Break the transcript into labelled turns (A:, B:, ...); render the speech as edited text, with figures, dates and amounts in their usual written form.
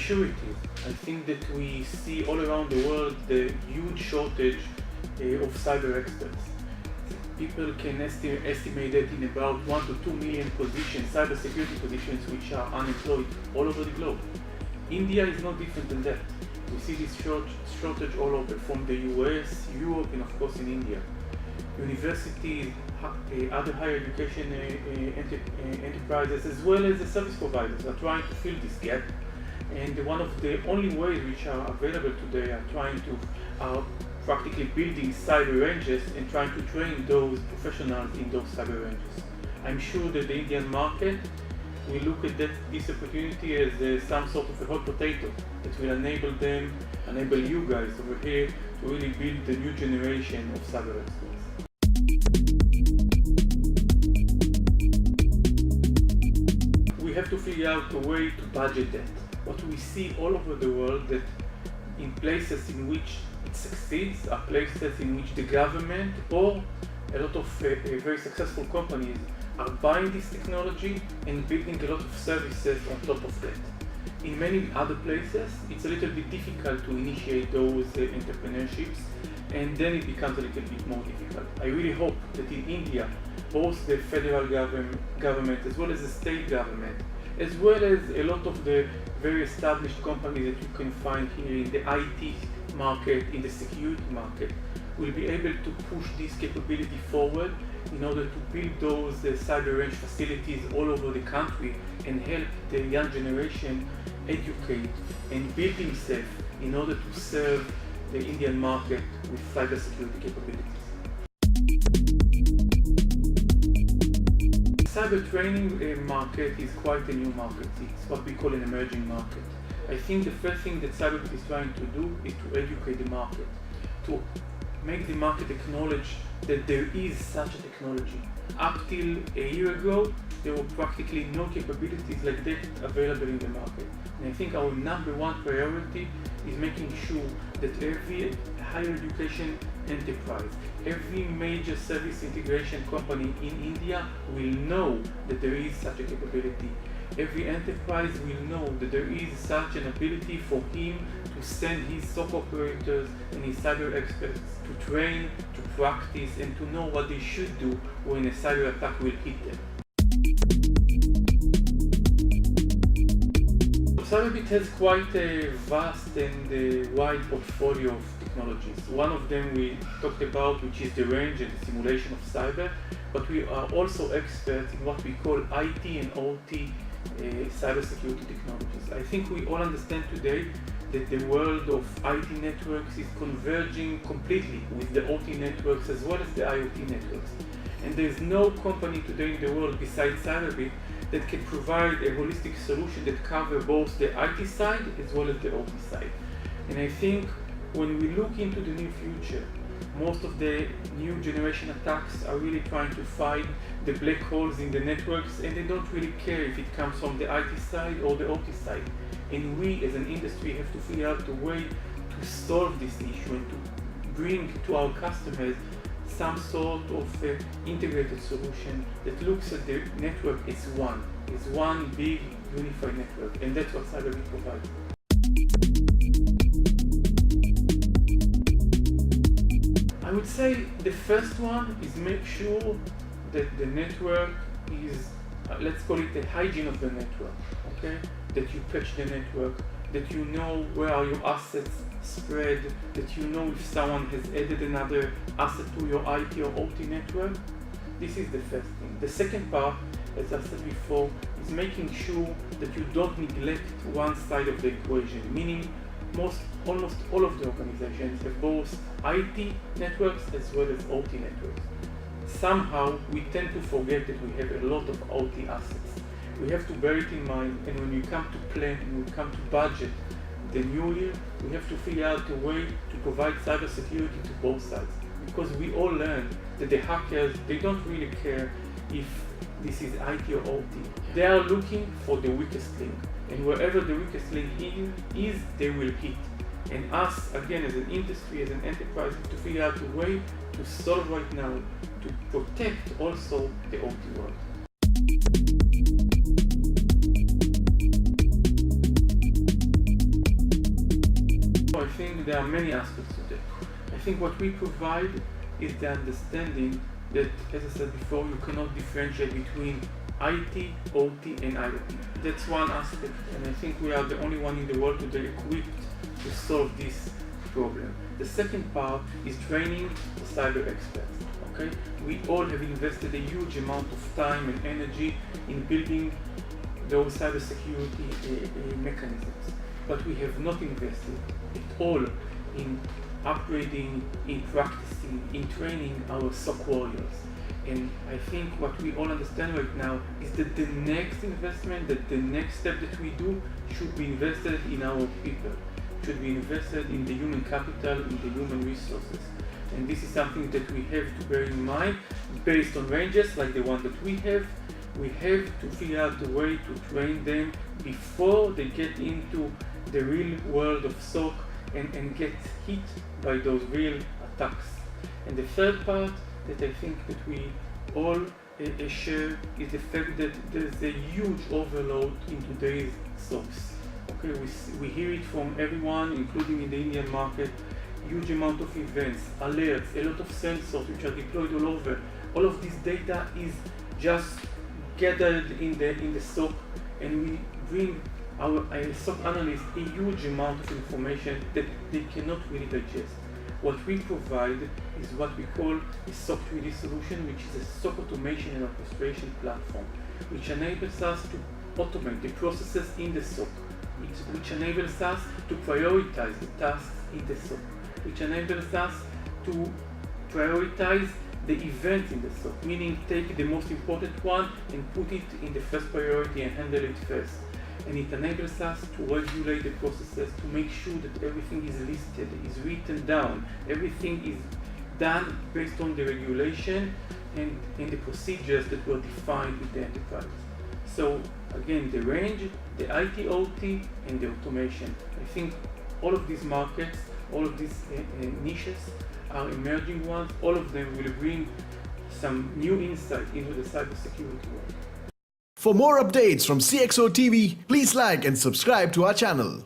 A: maturity. I think that we see all around the world the huge shortage of cyber experts. People can estimate that in about 1 to 2 million positions, cybersecurity positions, which are unemployed all over the globe. India is no different than that. We see this shortage all over, from the US, Europe, and of course in India. Universities, other higher education enterprises, as well as the service providers, are trying to fill this gap. And one of the only ways which are available today are practically building cyber ranges and trying to train those professionals in those cyber ranges. I'm sure that the Indian market will look at this opportunity as some sort of a hot potato that will enable you guys over here to really build the new generation of cyber experts. We have to figure out a way to budget that. What we see all over the world, that in places in which it succeeds are places in which the government or a lot of very successful companies are buying this technology and building a lot of services on top of that. In many other places, it's a little bit difficult to initiate those entrepreneurships, and then it becomes a little bit more difficult. I really hope that in India, both the federal government as well as the state government, as well as a lot of the very established companies that you can find here in the IT market, in the security market, will be able to push this capability forward in order to build those cyber range facilities all over the country and help the young generation educate and build himself in order to serve the Indian market with cybersecurity capabilities. Cyber training market is quite a new market. It's what we call an emerging market. I think the first thing that Cyberbit is trying to do is to educate the market, to make the market acknowledge that there is such a technology. Up till a year ago, there were practically no capabilities like that available in the market. And I think our number one priority is making sure that every higher education enterprise, every major service integration company in India will know that there is such a capability. Every enterprise will know that there is such an ability for him to send his SOC operators and his cyber experts to train, to practice, and to know what they should do when a cyber attack will hit them. Cyberbit has quite a vast and wide portfolio of technologies. One of them we talked about, which is the range and the simulation of cyber, but we are also experts in what we call IT and OT cybersecurity technologies. I think we all understand today that the world of IT networks is converging completely with the OT networks as well as the IoT networks. And there is no company today in the world besides Cyberbit that can provide a holistic solution that covers both the IT side as well as the OT side. And I think when we look into the near future, most of the new generation attacks are really trying to find the black holes in the networks, and they don't really care if it comes from the IT side or the OT side. And we as an industry have to figure out a way to solve this issue and to bring to our customers some sort of integrated solution that looks at the network as one big unified network, and that's what Cyberbit provides. I would say the first one is make sure that the network is, let's call it the hygiene of the network, okay? That you patch the network, that you know where are your assets spread, that you know if someone has added another asset to your IT or OT network. This is the first thing. The second part, as I said before, is making sure that you don't neglect one side of the equation, meaning almost all of the organizations have both IT networks as well as OT networks. Somehow we tend to forget that we have a lot of OT assets. We have to bear it in mind, and when we come to plan and we come to budget the new year, we have to figure out a way to provide cybersecurity to both sides. Because we all learn that the hackers, they don't really care if this is IT or OT. They are looking for the weakest link. And wherever the weakest link is, they will hit. And us, again, as an industry, as an enterprise, have to figure out a way to solve right now to protect also the OT world. there are many aspects to that. I think what we provide is the understanding that, as I said before, you cannot differentiate between IT, OT, and IoT. That's one aspect, and I think we are the only one in the world today equipped to solve this problem. The second part is training the cyber experts. Okay? We all have invested a huge amount of time and energy in building those cybersecurity mechanisms, but we have not invested at all in upgrading, in practicing, in training our SOC warriors. And I think what we all understand right now is that the next investment, that the next step that we do should be invested in our people, should be invested in the human capital, in the human resources. And this is something that we have to bear in mind based on ranges like the one that we have. We have to figure out a way to train them before they get into the real world of SOC and get hit by those real attacks. And the third part that I think that we all share is the fact that there's a huge overload in today's SOCs. Okay, we hear it from everyone, including in the Indian market. Huge amount of events, alerts, a lot of sensors which are deployed all over. All of this data is just gathered in the SOC, and we bring our SOC analysts a huge amount of information that they cannot really digest. What we provide is what we call a SOC 3D solution, which is a SOC automation and orchestration platform, which enables us to automate the processes in the SOC, which enables us to prioritize the tasks in the SOC, which enables us to prioritize the events in the SOC, meaning take the most important one and put it in the first priority and handle it first. And it enables us to regulate the processes, to make sure that everything is listed, is written down, everything is done based on the regulation and the procedures that were defined with the enterprise. So again, the range, the IT, OT, and the automation. I think all of these markets, all of these niches are emerging ones. All of them will bring some new insight into the cybersecurity world.
B: For more updates from CXOTV, please like and subscribe to our channel.